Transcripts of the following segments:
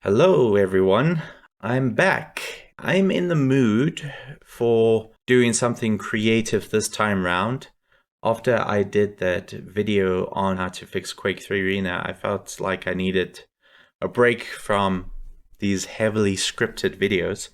Hello, everyone. I'm back. I'm in the mood for doing something creative this time round. After I did that video on how to fix Quake 3 Arena, I felt like I needed a break from these heavily scripted videos.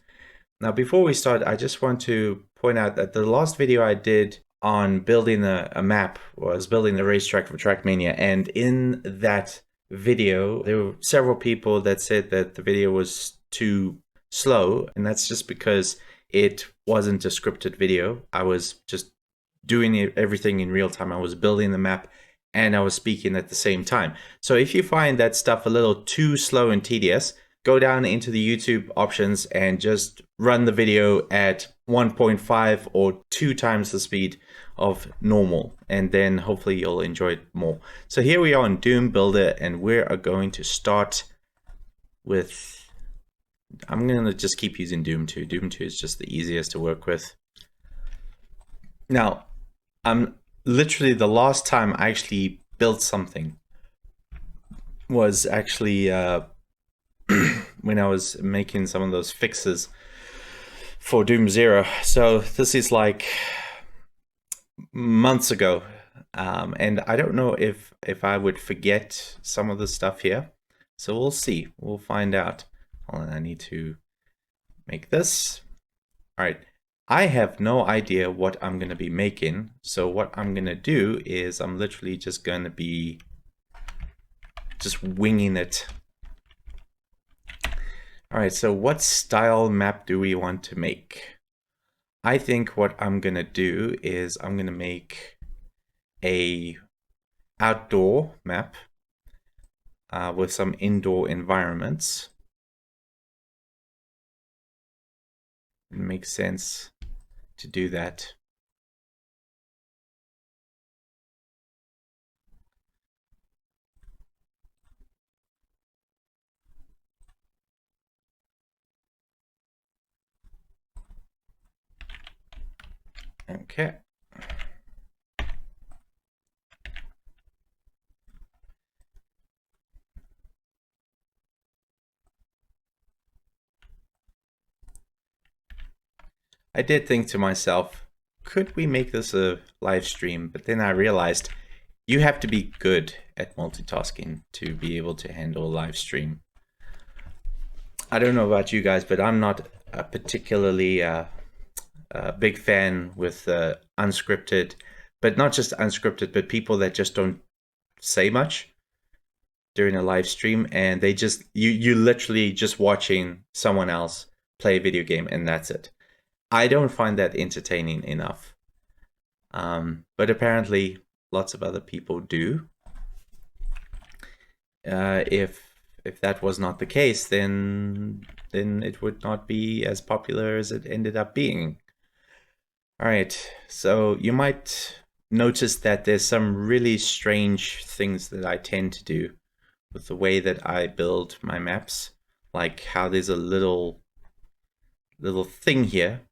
Now, before we start, I just want to point out that the last video I did on building a map was building the racetrack for Trackmania, and in that video, there were several people that said that the video was too slow, and that's just because it wasn't a scripted video. I was just doing everything in real time. I was building the map and I was speaking at the same time. So if you find that stuff a little too slow and tedious, go down into the YouTube options and just run the video at 1.5 or 2 times the speed of normal, and then hopefully you'll enjoy it more. So here we are on Doom Builder, and we are going to start with, I'm going to just keep using Doom 2. Doom 2 is just the easiest to work with. Now, I'm literally, the last time I actually built something was actually when I was making some of those fixes for Doom Zero. So this is like months ago, and I don't know if I would forget some of the stuff here. So we'll see. We'll find out. Hold on, I need to make this. All right. I have no idea what I'm going to be making. So what I'm going to do is I'm literally just going to be just winging it. All right, so what style map do we want to make? I think what I'm going to do is I'm going to make a outdoor map with some indoor environments. It makes sense to do that. Okay. I did think to myself, could we make this a live stream? But then I realized you have to be good at multitasking to be able to handle a live stream. I don't know about you guys, but I'm not a particularly big fan with unscripted, but not just unscripted, but people that just don't say much during a live stream, and they just you literally just watching someone else play a video game, and that's it. I don't find that entertaining enough, but apparently lots of other people do. If that was not the case, then it would not be as popular as it ended up being. All right, so you might notice that there's some really strange things that I tend to do with the way that I build my maps, like how there's a little thing here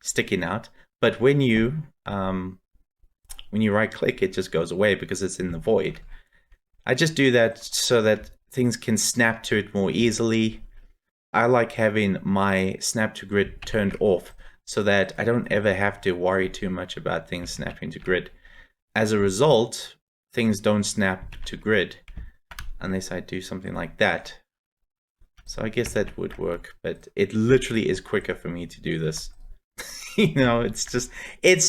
sticking out, but when you right click, it just goes away because it's in the void. I just do that so that things can snap to it more easily. I like having my snap to grid turned off so that I don't ever have to worry too much about things snapping to grid. As a result, things don't snap to grid unless I do something like that. So I guess that would work, but it literally is quicker for me to do this. You know, it's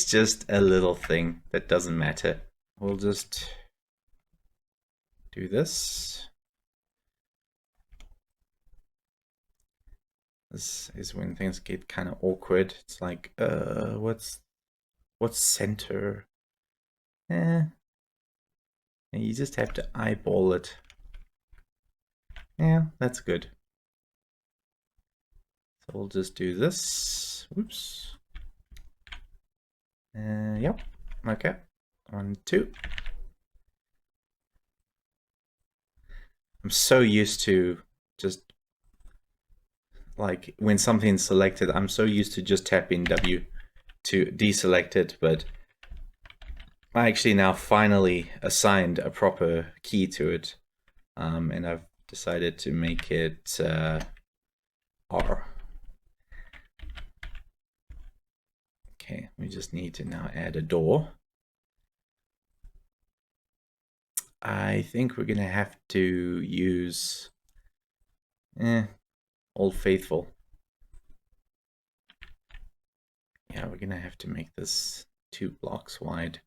just a little thing that doesn't matter. We'll just do this. This is when things get kind of awkward. It's like, what's center? And you just have to eyeball it. Yeah, that's good. So we'll just do this. Whoops. Yep. Okay. 1, 2. I'm so used to just, like, when something's selected, I'm so used to just tapping W to deselect it, but I actually now finally assigned a proper key to it, and I've decided to make it R. Okay, we just need to now add a door. I think we're gonna have to use Old Faithful. Yeah, we're gonna have to make this 2 blocks wide,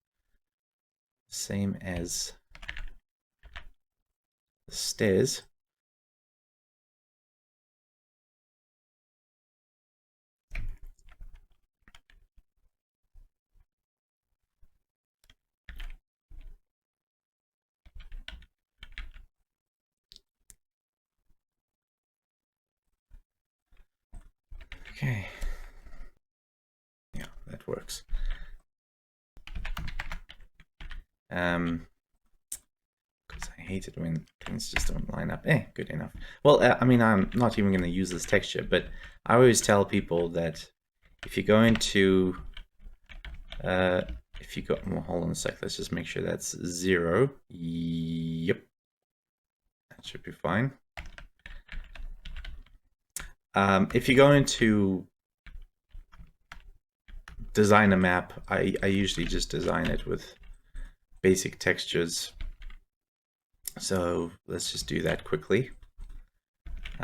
same as the stairs. Okay. Yeah, that works. Because I hate it when things just don't line up. Good enough. Well, I mean, I'm not even going to use this texture, but I always tell people that if you go into, if you go, well, hold on a sec, let's just make sure that's 0. Yep. That should be fine. If you go into design a map, I usually just design it with basic textures. So let's just do that quickly.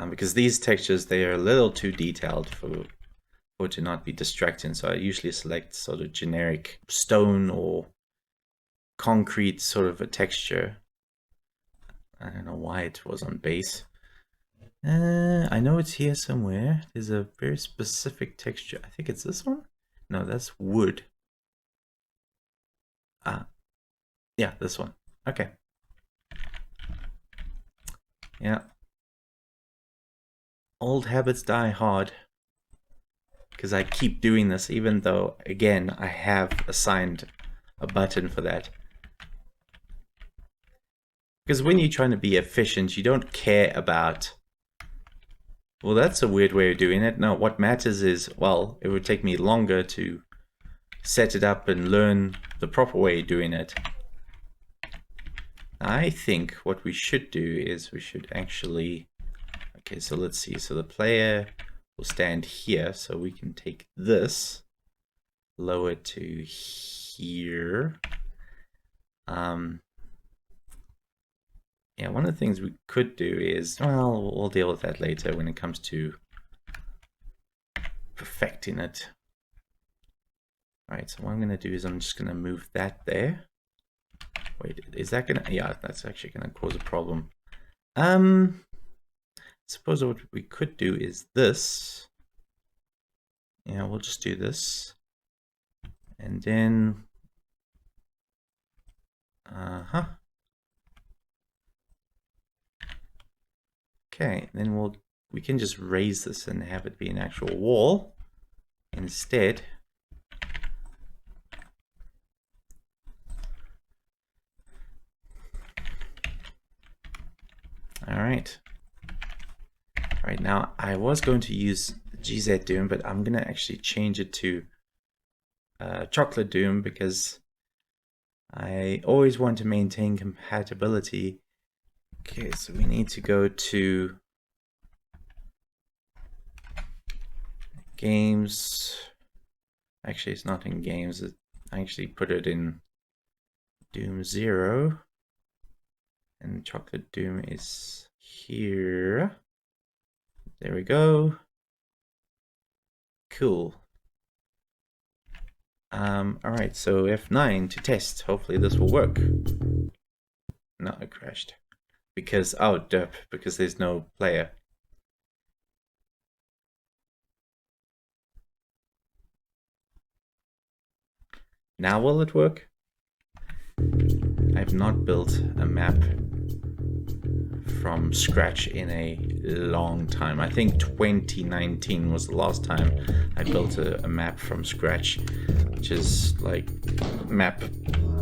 Because these textures, they are a little too detailed for it to not be distracting. So I usually select sort of generic stone or concrete sort of a texture. I don't know why it was on base. I know it's here somewhere. There's a very specific texture. I think it's this one. No, that's wood. Yeah, this one. Okay. Yeah. Old habits die hard. Because I keep doing this, even though, again, I have assigned a button for that. Because when you're trying to be efficient, you don't care about... Well, that's a weird way of doing it. No, what matters is, well, it would take me longer to set it up and learn the proper way of doing it. I think what we should do is we should actually... Okay, so let's see. So the player will stand here, so we can take this, lower it to here. Yeah, one of the things we could do is, well, we'll deal with that later when it comes to perfecting it. All right, so what I'm going to do is I'm just going to move that there. Wait, is that going to... Yeah, that's actually going to cause a problem. Suppose what we could do is this. Yeah, we'll just do this. And then... Okay, then we can just raise this and have it be an actual wall instead. All right. All right, now I was going to use GZ Doom, but I'm going to actually change it to Chocolate Doom because I always want to maintain compatibility. Okay, so we need to go to games. Actually, it's not in games. I actually put it in Doom 0. And Chocolate Doom is here. There we go. Cool. All right, so F9 to test. Hopefully this will work. No, it crashed. Because, oh, derp, because there's no player. Now will it work? I've not built a map from scratch in a long time. I think 2019 was the last time I built a map from scratch, which is like map,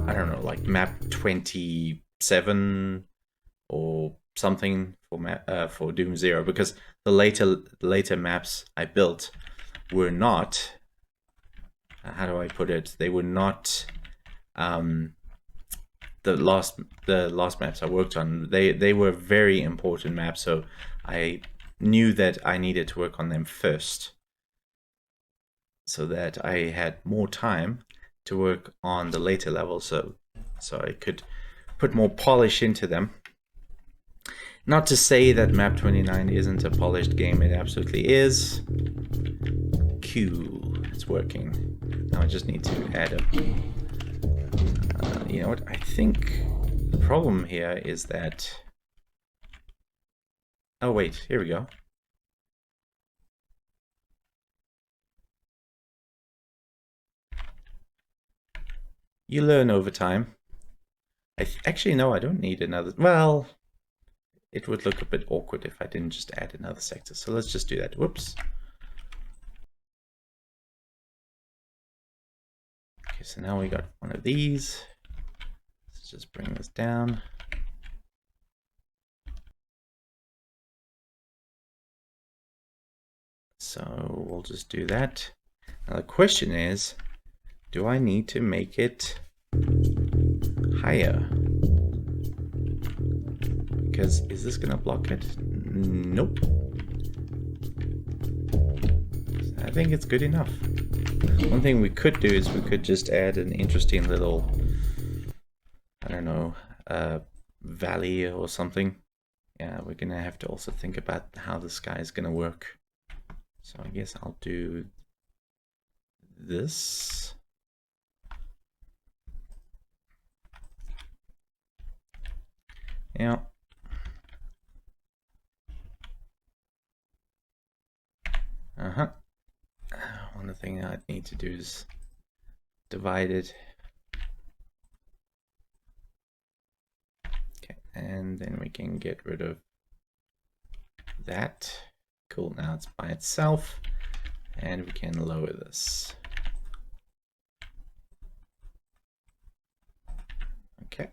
I don't know, like map 27 or something for Doom 0, because the later maps I built were not, how do I put it? They were not the last maps I worked on, they were very important maps, so I knew that I needed to work on them first, so that I had more time to work on the later levels, so I could put more polish into them. Not to say that Map 29 isn't a polished game, it absolutely is. Cool, it's working. Now I just need to add a... you know what, I think the problem here is that... Oh wait, here we go. You learn over time. Actually, no, I don't need another... Well, it would look a bit awkward if I didn't just add another sector. So let's just do that. Whoops. Okay, so now we got one of these. Let's just bring this down. So we'll just do that. Now the question is, do I need to make it higher? Because is this gonna block it? Nope. I think it's good enough. One thing we could do is we could just add an interesting little, I don't know, valley or something. Yeah, we're gonna have to also think about how the sky is gonna work. So I guess I'll do this. Yeah. One thing I need to do is divide it. Okay, and then we can get rid of that. Cool, now it's by itself, and we can lower this. Okay.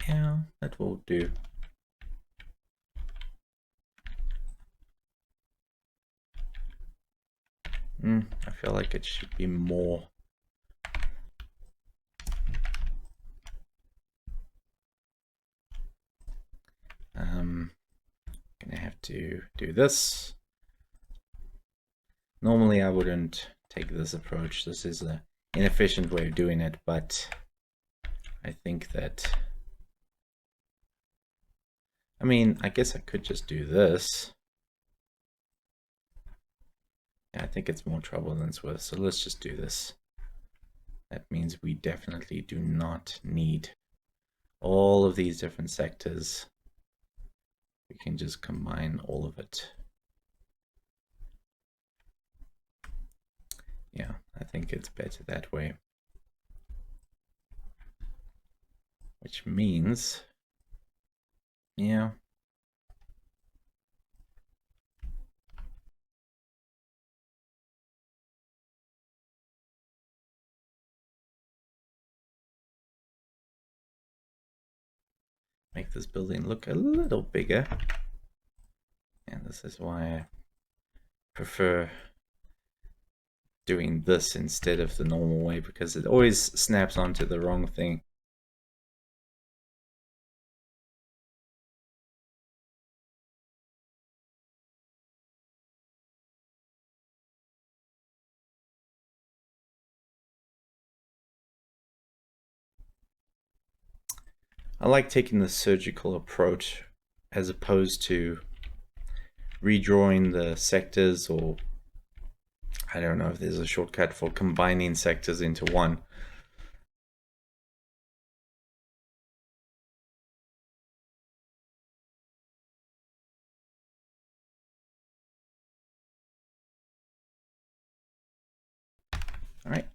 Yeah, that will do. I feel like it should be more. Gonna have to do this. Normally I wouldn't take this approach. This is an inefficient way of doing it, but I think that, I mean, I guess I could just do this. Yeah, I think it's more trouble than it's worth, so let's just do this. That means we definitely do not need all of these different sectors. We can just combine all of it. Yeah, I think it's better that way. Which means, yeah. Make this building look a little bigger. And this is why I prefer doing this instead of the normal way, because it always snaps onto the wrong thing. I like taking the surgical approach as opposed to redrawing the sectors, or I don't know if there's a shortcut for combining sectors into one. All right,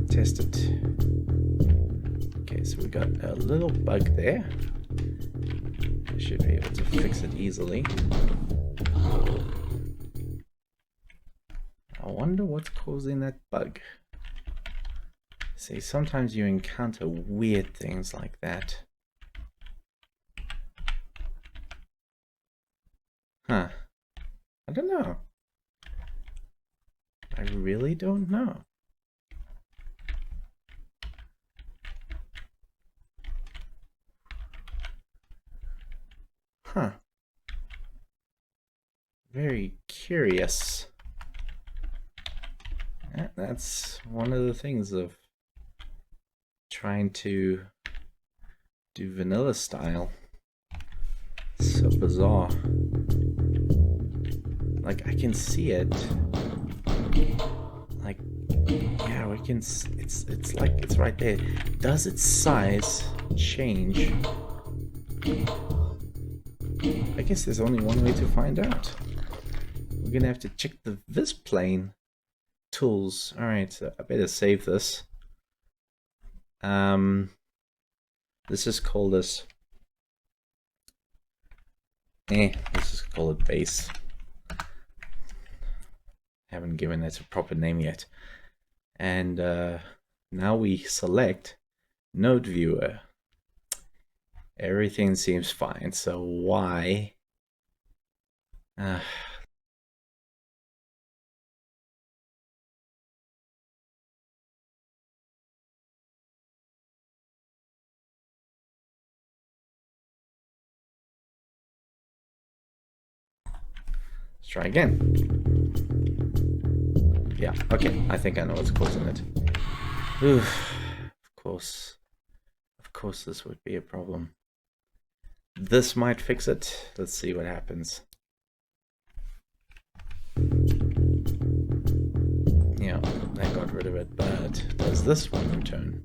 test it. Okay, so we got a little bug there. I should be able to fix it easily. I wonder what's causing that bug. See, sometimes you encounter weird things like that. Huh. I don't know. I really don't know. Huh. Very curious. Yeah, that's one of the things of trying to do vanilla style. So bizarre. Like, I can see it. Like, yeah, we can. It's like it's right there. Does its size change? I guess there's only one way to find out. We're gonna have to check the visplane tools. All right, so I better save this. Let's just call this. Let's just call it base. Haven't given it a proper name yet. And now we select node viewer. Everything seems fine. So why? Let's try again. Yeah, okay. I think I know what's causing it. Oof. Of course this would be a problem. This might fix it. Let's see what happens. Yeah, I got rid of it, but does this one return?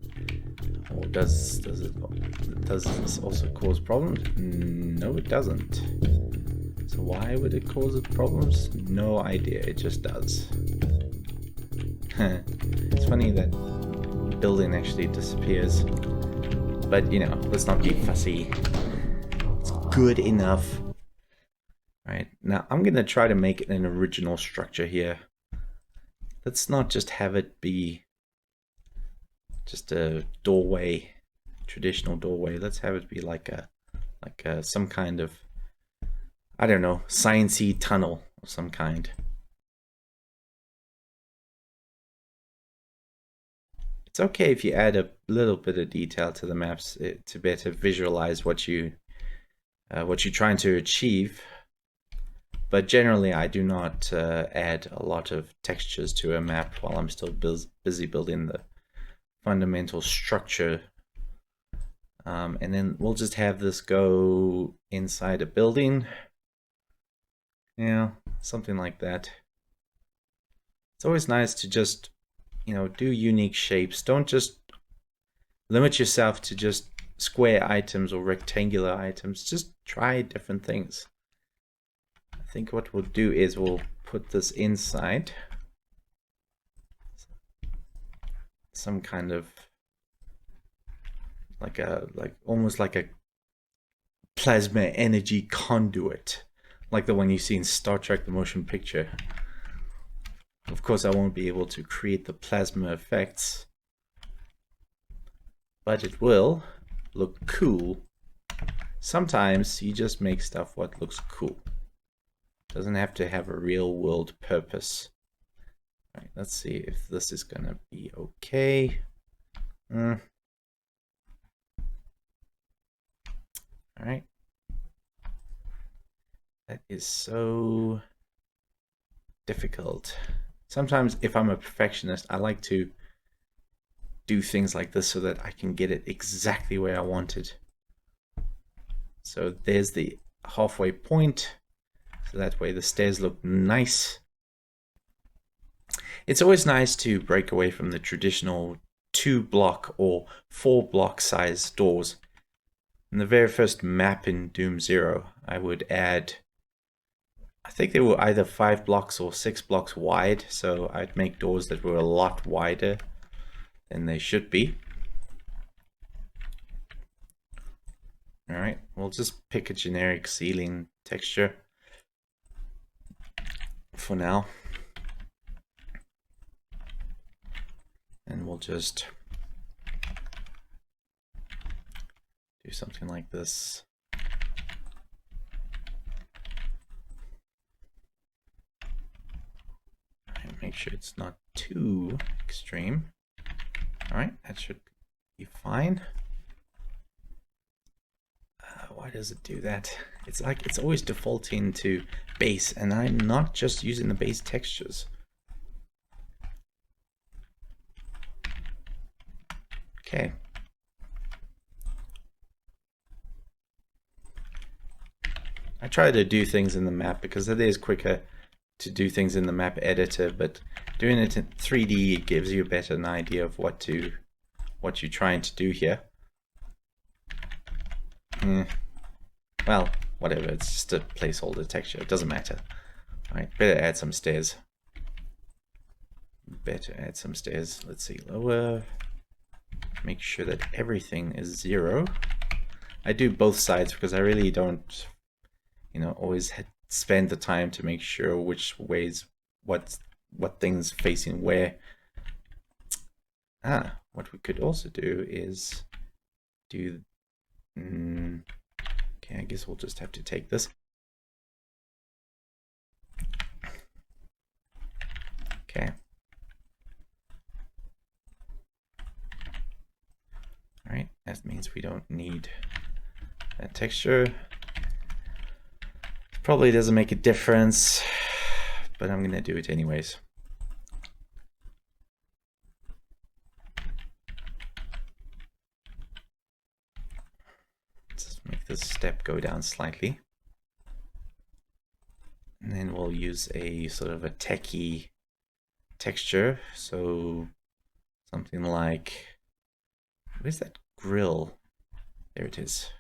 Or does this also cause problems? No, it doesn't. So why would it cause it problems? No idea, it just does. It's funny that building actually disappears. But, you know, let's not be fussy. It's good enough. Right, now I'm going to try to make it an original structure here. Let's not just have it be just a doorway, traditional doorway. Let's have it be like some kind of, I don't know, sciencey tunnel of some kind. It's okay if you add a little bit of detail to the maps to better visualize what you're trying to achieve. But generally, I do not add a lot of textures to a map while I'm still busy building the fundamental structure. And then we'll just have this go inside a building. Yeah, something like that. It's always nice to just, you know, do unique shapes. Don't just limit yourself to just square items or rectangular items. Just try different things. I think what we'll do is we'll put this inside some kind of almost like a plasma energy conduit, like the one you see in Star Trek the Motion Picture. Of course, I won't be able to create the plasma effects, but it will look cool. Sometimes you just make stuff what looks cool. Doesn't have to have a real world purpose. All right, let's see if this is gonna be okay. All right. That is so difficult. Sometimes if I'm a perfectionist, I like to do things like this so that I can get it exactly where I want it. So there's the halfway point. So that way the stairs look nice. It's always nice to break away from the traditional 2-block or 4-block size doors. In the very first map in Doom Zero, I would add, I think they were either 5 blocks or 6 blocks wide, so I'd make doors that were a lot wider than they should be. Alright, we'll just pick a generic ceiling texture for now. And we'll just do something like this. And make sure it's not too extreme. All right, that should be fine. Why does it do that? It's like it's always defaulting to base, and I'm not just using the base textures. Okay. I try to do things in the map because it is quicker to do things in the map editor, but doing it in 3D gives you a better idea of what you're trying to do here. Well, whatever, it's just a placeholder texture, it doesn't matter. Alright, better add some stairs. Let's see, lower. Make sure that everything is 0. I do both sides because I really don't, always spend the time to make sure which ways, what things facing where. What we could also do is do, okay, I guess we'll just have to take this. Okay. All right, that means we don't need that texture. Probably doesn't make a difference, but I'm gonna do it anyways. Let's make this step go down slightly. And then we'll use a sort of a techie texture. So something like, where's that grill? There it is.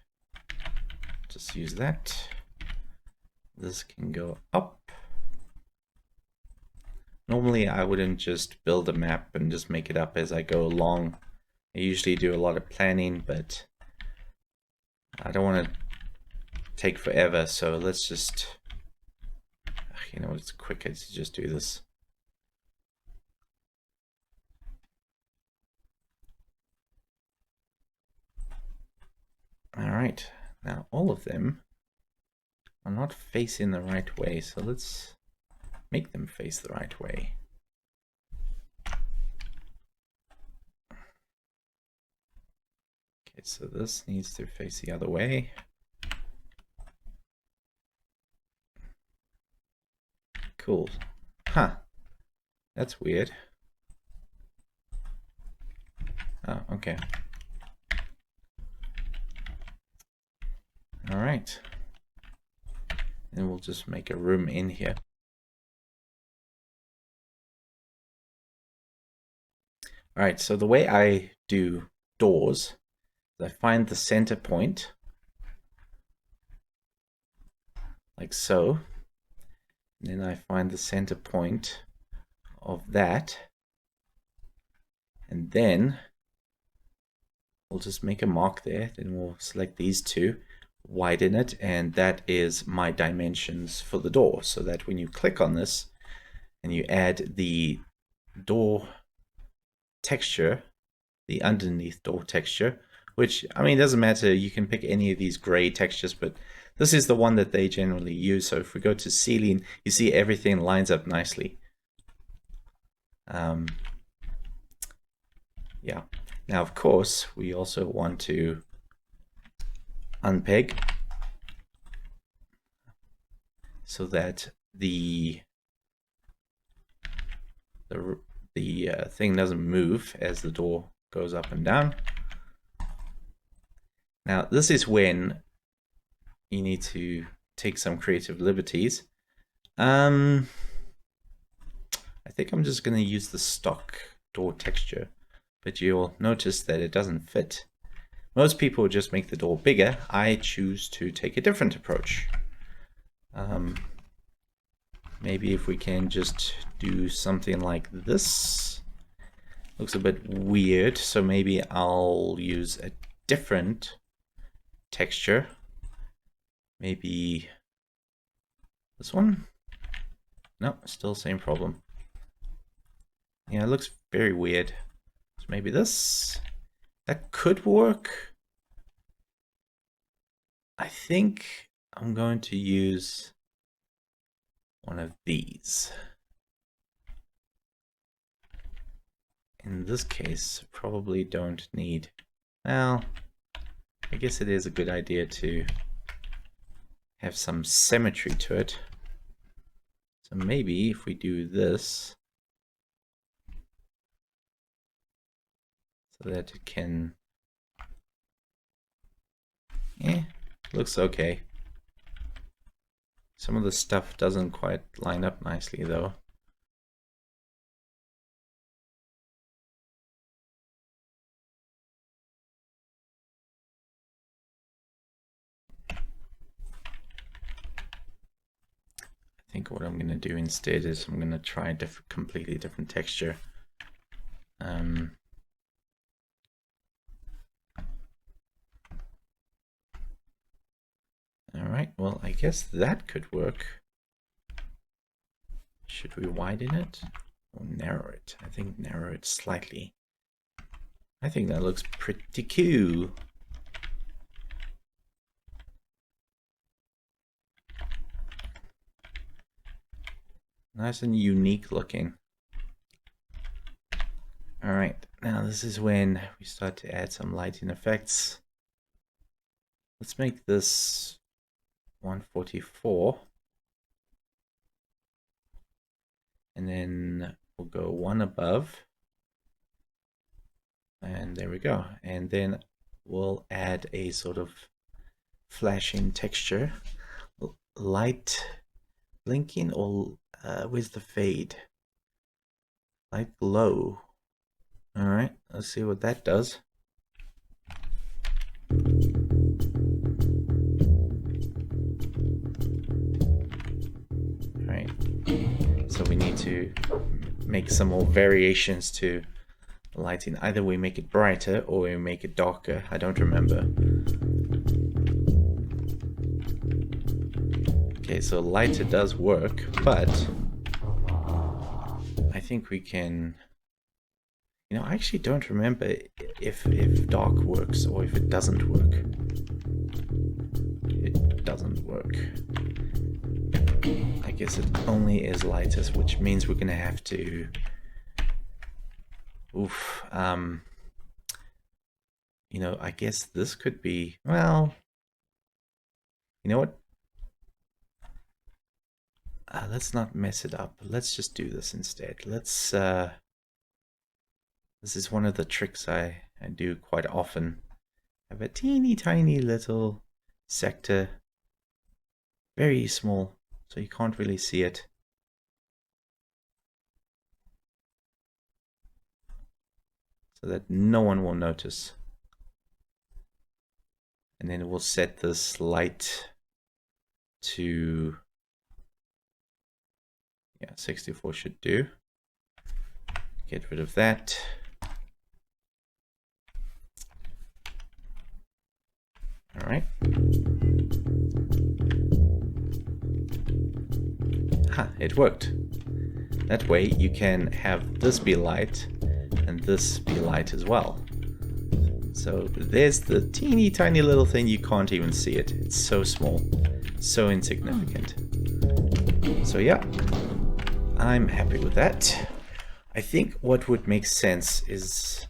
Just use that. This can go up. Normally I wouldn't just build a map and just make it up as I go along. I usually do a lot of planning, but I don't want to take forever, so let's just, it's quicker to just do this. All right, now all of them are not facing the right way, so let's make them face the right way. Okay, so this needs to face the other way. Cool. Huh. That's weird. Oh, okay. All right. And we'll just make a room in here. All right, so the way I do doors is I find the center point, like so. And then I find the center point of that. And then we'll just make a mark there. Then we'll select these two, widen it, and that is my dimensions for the door, so that when you click on this and you add the door texture, the underneath door texture, which, I mean, doesn't matter, you can pick any of these gray textures, but this is the one that they generally use. So if we go to ceiling, you see everything lines up nicely. Yeah, now of course we also want to unpeg so that the thing doesn't move as the door goes up and down. Now this is when you need to take some creative liberties. I think I'm just going to use the stock door texture, but you'll notice that it doesn't fit. Most people just make the door bigger. I choose to take a different approach. Maybe if we can just do something like this. Looks a bit weird, so maybe I'll use a different texture. Maybe this one? No, still same problem. Yeah, it looks very weird. So maybe this? That could work. I think I'm going to use one of these. In this case, probably don't need, well, I guess it is a good idea to have some symmetry to it. So maybe if we do this, so that it can, looks okay. Some of the stuff doesn't quite line up nicely though. I think what I'm going to do instead is I'm going to try a completely different texture. Alright, well, I guess that could work. Should we widen it or narrow it? I think narrow it slightly. I think that looks pretty cool. Nice and unique looking. Alright, now this is when we start to add some lighting effects. Let's make this 144. And then we'll go one above. And there we go. And then we'll add a sort of flashing texture. Light blinking, or where's the fade? Light glow. All right, let's see what that does. All right, so we need to make some more variations to lighting. Either we make it brighter or we make it darker. I don't remember. Okay, so lighter does work, but I think we can, you know, I actually don't remember if dark works or if it doesn't work. It doesn't work. I guess it only is lightest, which means we're gonna have to, you know, I guess this could be, well, you know what? Let's not mess it up. Let's just do this instead. Let's, this is one of the tricks I do quite often. I have a teeny tiny little sector, very small, so you can't really see it. So that no one will notice. And then we'll set this light to, yeah, 64 should do. Get rid of that. All right. It worked. That way you can have this be light and this be light as well. So there's the teeny tiny little thing, you can't even see it. It's so small, so insignificant. So yeah, I'm happy with that. I think what would make sense is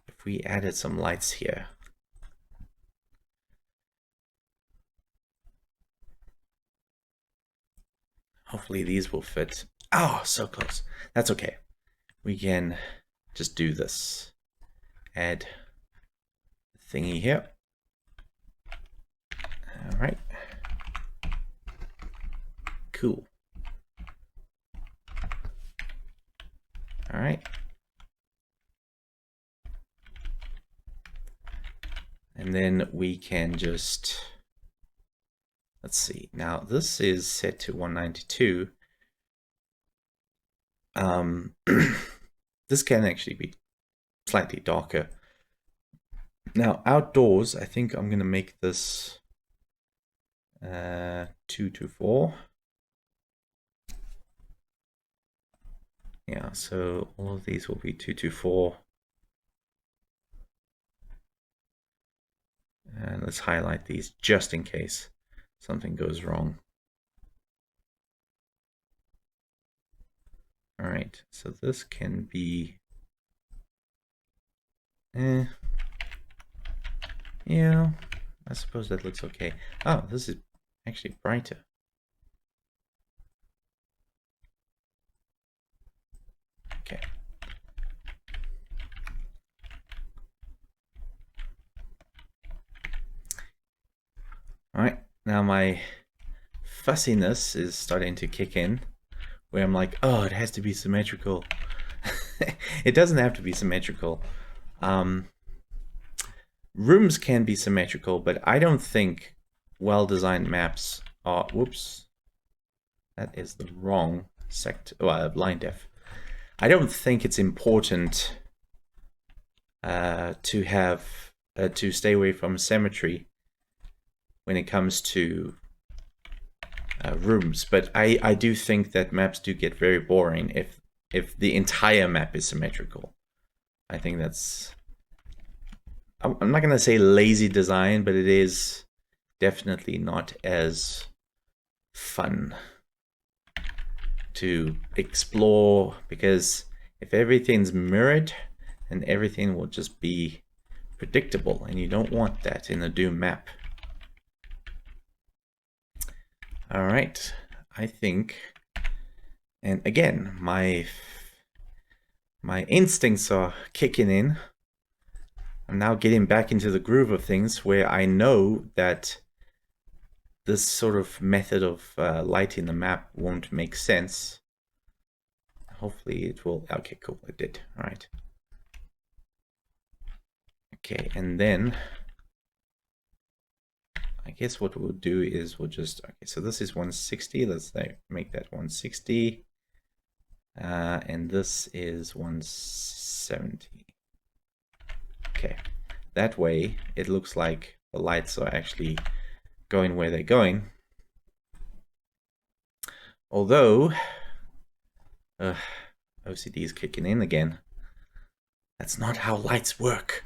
if we added some lights here. Hopefully these will fit. Oh, so close. That's okay. We can just do this. Add thingy here. All right. Cool. All right. And then we can just, let's see. Now this is set to 192. This can actually be slightly darker. Now outdoors, I think I'm gonna make this 224. Yeah, so all of these will be 224. And let's highlight these just in case something goes wrong. All right, so this can be, yeah, I suppose that looks okay. Oh, this is actually brighter. Okay. All right, now my fussiness is starting to kick in, where I'm like, oh, it has to be symmetrical. It doesn't have to be symmetrical. Rooms can be symmetrical, but I don't think well-designed maps are... Whoops. That is the wrong line def. I don't think it's important to have to stay away from symmetry when it comes to rooms, but I do think that maps do get very boring if the entire map is symmetrical. I think that's... I'm not going to say lazy design, but it is definitely not as fun to explore, because if everything's mirrored, then everything will just be predictable, and you don't want that in a Doom map. All right, I think, and again, my instincts are kicking in. I'm now getting back into the groove of things, where I know that this sort of method of lighting the map won't make sense. Hopefully it will. Okay, cool, it did. All right. Okay, and then I guess what we'll do is we'll just... Okay, so this is 160. Let's make that 160. And this is 170. Okay, that way it looks like the lights are actually going where they're going. Although OCD is kicking in again. That's not how lights work.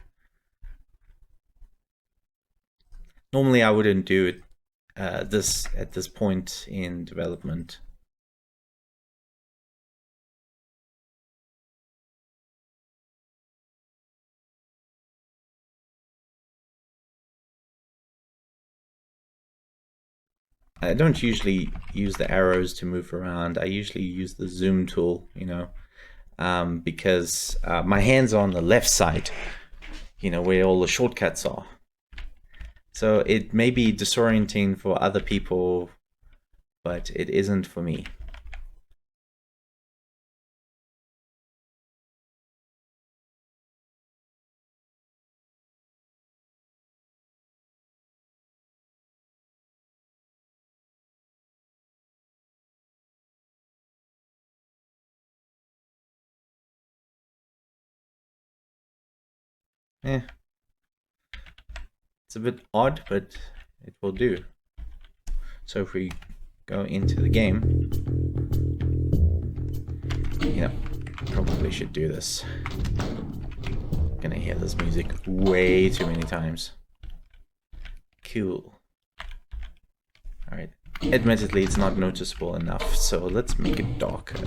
Normally I wouldn't do it at this point in development. I don't usually use the arrows to move around. I usually use the zoom tool, you know, because my hands are on the left side, you know, where all the shortcuts are. So it may be disorienting for other people, but it isn't for me. It's a bit odd, but it will do. So if we go into the game, yeah, probably should do this. I'm gonna hear this music way too many times. Cool. All right. Admittedly, it's not noticeable enough, so let's make it darker.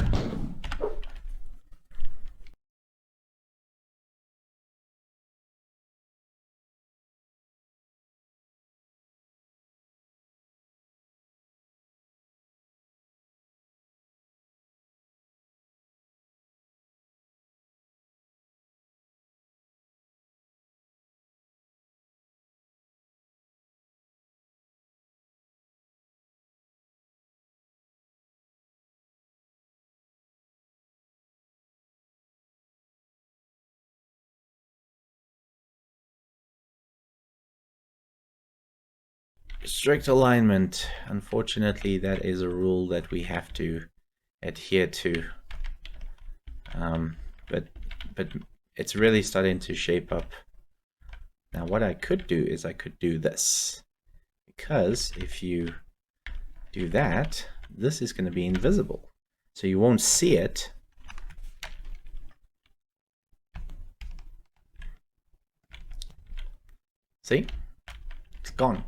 Strict alignment. Unfortunately, that is a rule that we have to adhere to. But it's really starting to shape up. Now, what I could do is I could do this, because if you do that, this is going to be invisible, so you won't see it. See? gone.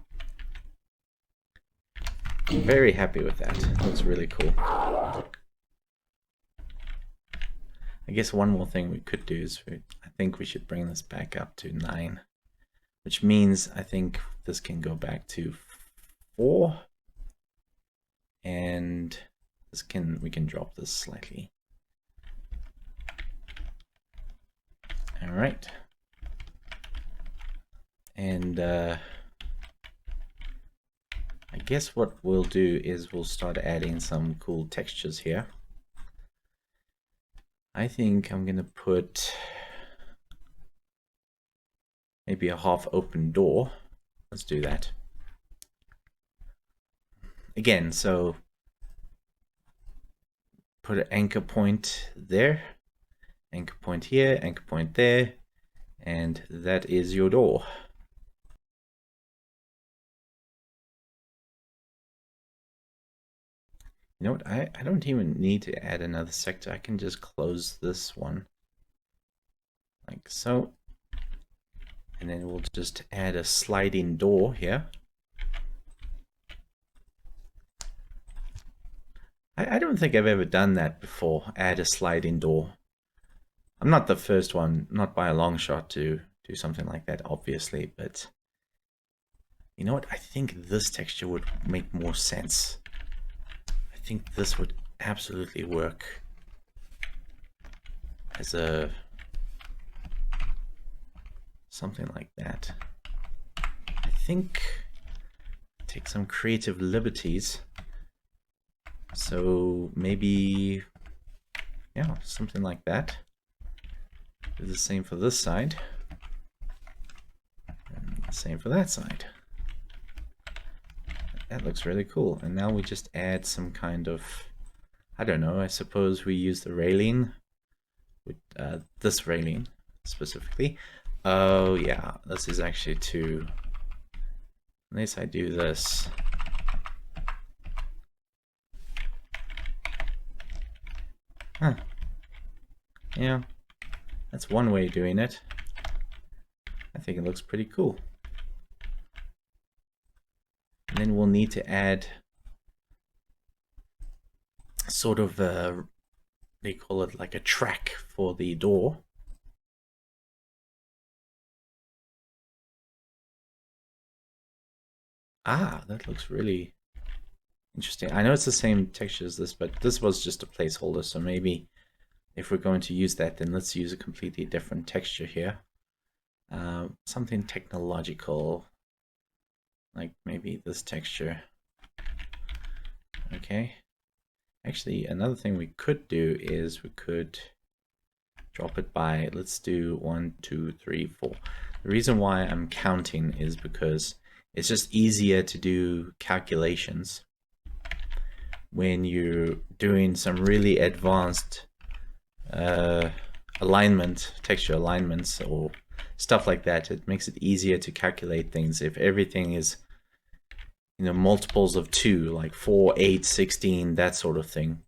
I'm very happy with that. Looks really cool. I guess one more thing we could do is I think we should bring this back up to 9, which means I think this can go back to 4, and this we can drop this slightly. All right, and I guess what we'll do is we'll start adding some cool textures here. I think I'm gonna put maybe a half open door. Let's do that. Again, so put an anchor point there, anchor point here, anchor point there, and that is your door. You know what, I don't even need to add another sector. I can just close this one like so. And then we'll just add a sliding door here. I don't think I've ever done that before, add a sliding door. I'm not the first one, not by a long shot, to do something like that, obviously, but you know what, I think this texture would make more sense. I think this would absolutely work as a something like that. I think take some creative liberties. So maybe, yeah, something like that. Do the same for this side. And the same for that side. That looks really cool. And now we just add some kind of, I don't know, I suppose we use the railing with this railing specifically. Oh yeah, this is actually too, unless I do this. Huh. Yeah, that's one way of doing it. I think it looks pretty cool. And then we'll need to add sort of a, they call it like a track for the door. Ah, that looks really interesting. I know it's the same texture as this, but this was just a placeholder, so maybe if we're going to use that, then let's use a completely different texture here. Something technological, like maybe this texture. Okay. Actually, another thing we could do is we could drop it by, let's do 1, 2, 3, 4. The reason why I'm counting is because it's just easier to do calculations when you're doing some really advanced alignment, texture alignments or stuff like that. It makes it easier to calculate things if everything is, you know, multiples of 2, like 4, 8, 16, that sort of thing.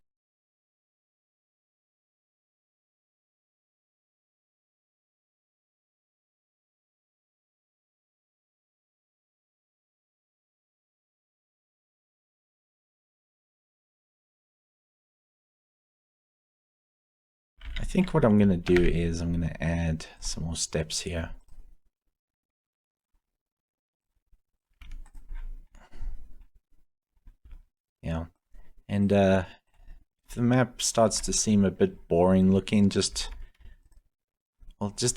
I think what I'm going to do is I'm going to add some more steps here. Yeah, and if the map starts to seem a bit boring looking, just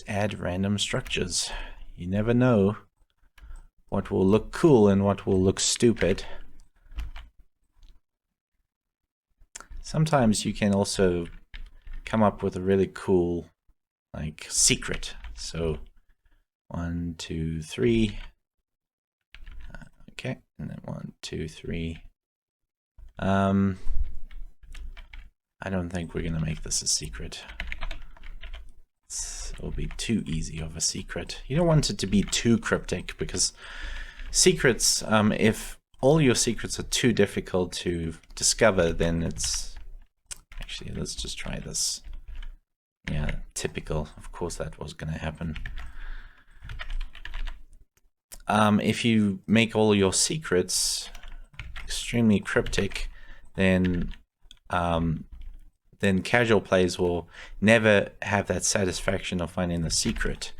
add random structures. You never know what will look cool and what will look stupid. Sometimes you can also come up with a really cool, like, secret. So 1, 2, 3. Okay, and then 1, 2, 3. I don't think we're gonna make this a secret. It'll be too easy of a secret. You don't want it to be too cryptic, because secrets, if all your secrets are too difficult to discover, then it's actually, let's just try this. Yeah, typical. Of course that was gonna happen. if you make all your secrets extremely cryptic, then casual players will never have that satisfaction of finding the secret.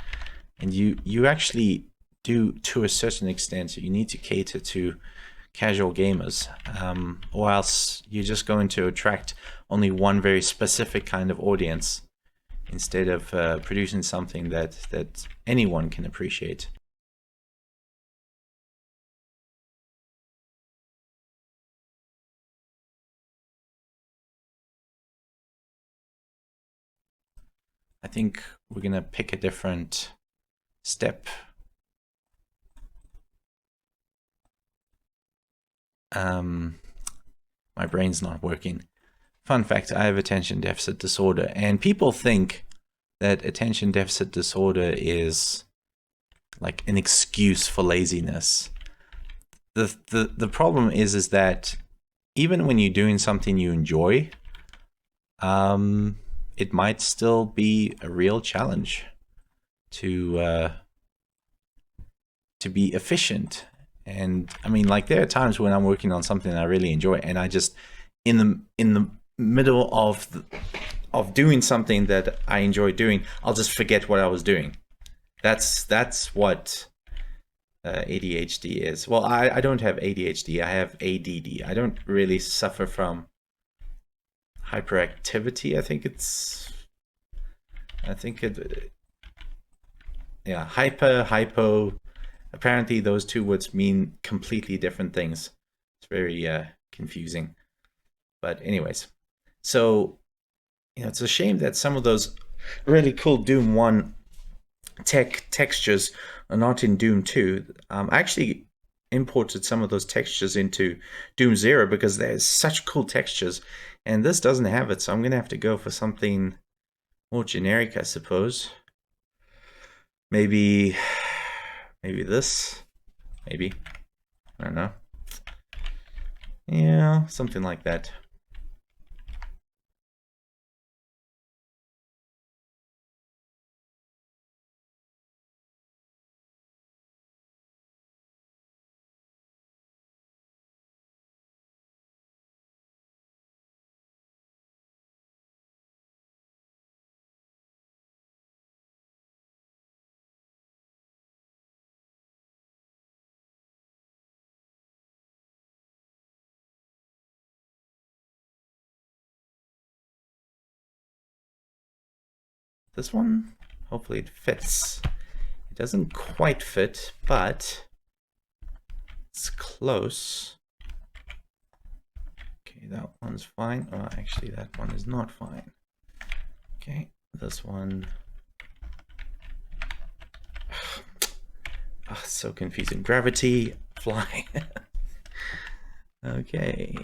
And you actually do, to a certain extent, so you need to cater to casual gamers, or else you're just going to attract only one very specific kind of audience instead of producing something that anyone can appreciate. I think we're gonna pick a different step. My brain's not working. Fun fact, I have attention deficit disorder, and people think that attention deficit disorder is like an excuse for laziness. The problem is that even when you're doing something you enjoy, it might still be a real challenge to be efficient. And I mean, like, there are times when I'm working on something I really enjoy, and I just in the middle of doing something that I enjoy doing, I'll just forget what I was doing. That's what ADHD is. Well, I don't have ADHD. I have ADD. I don't really suffer from hyperactivity. Yeah, hypo. Apparently, those two words mean completely different things. It's very confusing. But anyways, so it's a shame that some of those really cool Doom 1 textures are not in Doom 2. I actually imported some of those textures into Doom 0 because there's such cool textures, and this doesn't have it, so I'm gonna have to go for something more generic, I suppose. Maybe this, maybe, I don't know. Yeah, something like that. This one, hopefully it fits. It doesn't quite fit, but it's close. Okay, that one's fine. Oh, actually, that one is not fine. Okay, this one. Oh, so confusing. Gravity, fly. Okay.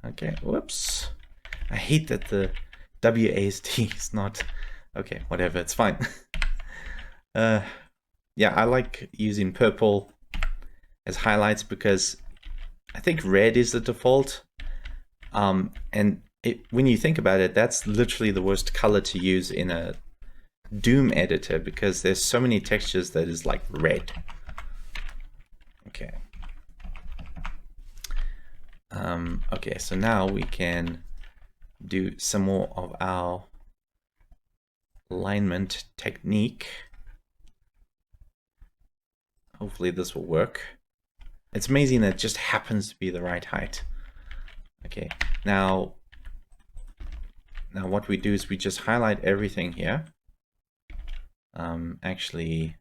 Okay, whoops. I hate that the WASD is not... Okay, whatever, it's fine. Yeah, I like using purple as highlights because I think red is the default. And when you think about it, that's literally the worst color to use in a Doom editor because there's so many textures that is like red. Okay. Okay, so now we can do some more of our alignment technique. Hopefully this will work. It's amazing that it just happens to be the right height. Okay, now what we do is we just highlight everything here. Actually,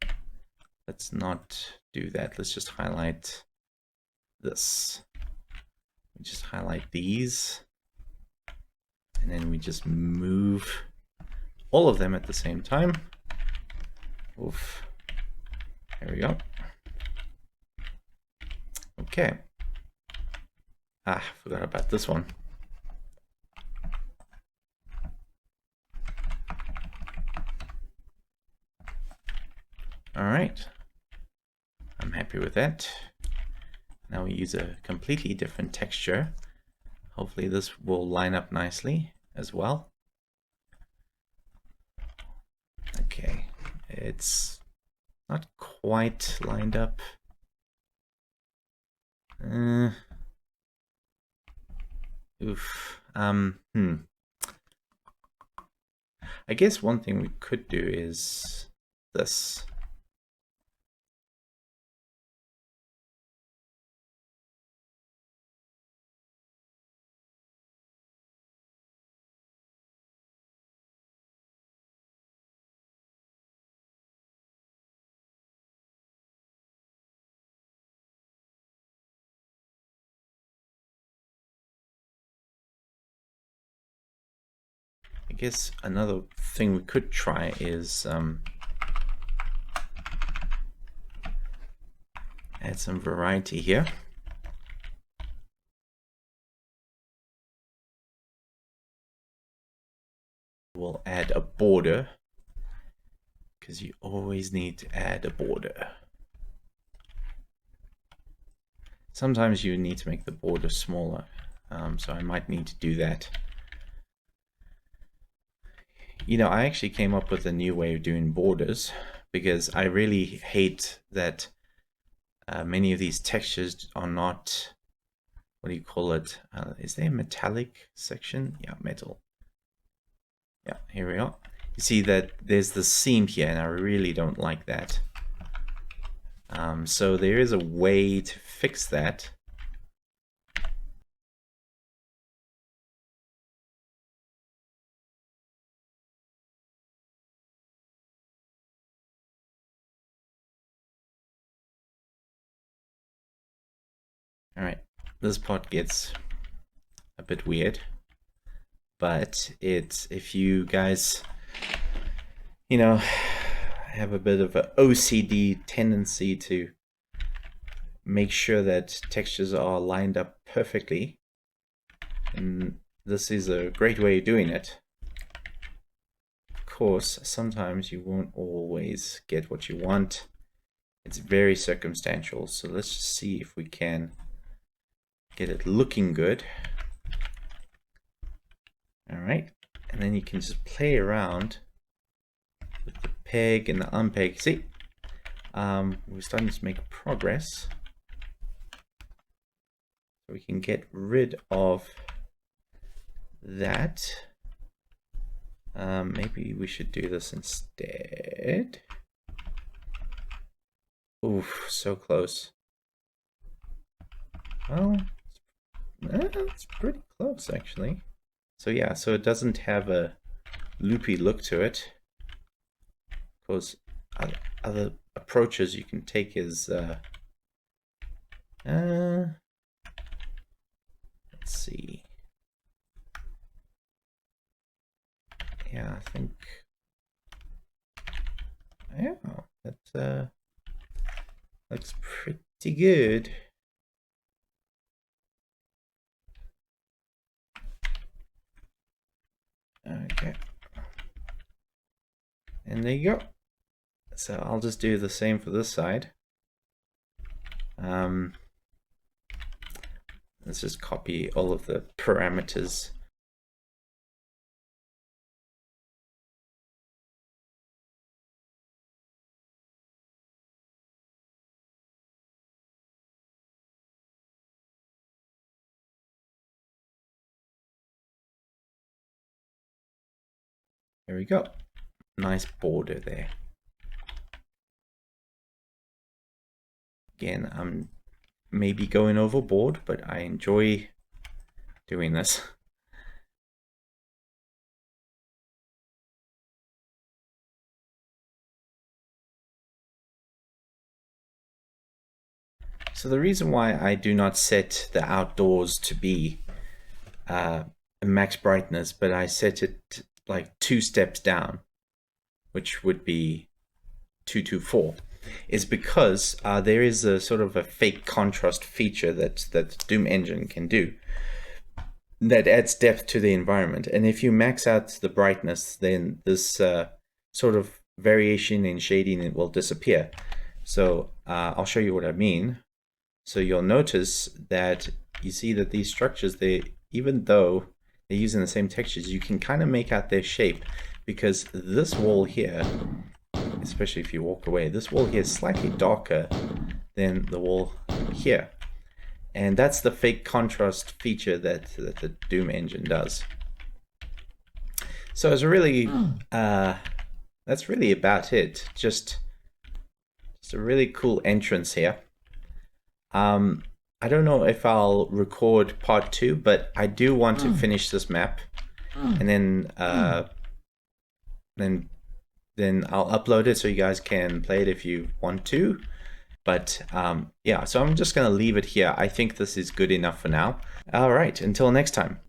let's not do that. Let's just highlight this. We just highlight these, and then we just move all of them at the same time. Oof. There we go. Okay. Forgot about this one. All right. I'm happy with that. Now we use a completely different texture. Hopefully this will line up nicely as well. Okay, it's not quite lined up. Oof. I guess one thing we could do is this. I guess another thing we could try is add some variety here. We'll add a border, because you always need to add a border. Sometimes you need to make the border smaller, so I might need to do that. You know, I actually came up with a new way of doing borders, because I really hate that many of these textures are not, what do you call it? Is there a metallic section? Yeah, metal. Yeah, here we are. You see that there's the seam here, and I really don't like that. So there is a way to fix that. All right, this part gets a bit weird, but it's, if you guys, you know, have a bit of an OCD tendency to make sure that textures are lined up perfectly, and this is a great way of doing it. Of course, sometimes you won't always get what you want. It's very circumstantial, so let's just see if we can get it looking good. All right, and then you can just play around with the peg and the unpeg. See, we're starting to make progress. So we can get rid of that. Maybe we should do this instead. Oof, so close. Well, it's pretty close actually. So yeah, so it doesn't have a loopy look to it. Of course, other approaches you can take is let's see. Yeah, I think, yeah, that looks pretty good. Okay, and there you go. So I'll just do the same for this side. Let's just copy all of the parameters. There we go. Nice border there. Again, I'm maybe going overboard, but I enjoy doing this. So the reason why I do not set the outdoors to be max brightness, but I set it like 2 steps down, which would be 224, is because there is a sort of a fake contrast feature that Doom Engine can do that adds depth to the environment. And if you max out the brightness, then this sort of variation in shading, it will disappear. So I'll show you what I mean. So you'll notice that you see that these structures, even though they're using the same textures, you can kind of make out their shape, because this wall here especially if you walk away. This wall here is slightly darker than the wall here. And that's the fake contrast feature that the Doom engine does. So it's really, that's really about it. Just a really cool entrance here. I don't know if I'll record part 2, but I do want to finish this map, and then I'll upload it so you guys can play it if you want to. But yeah, so I'm just gonna leave it here. I think this is good enough for now. All right, until next time.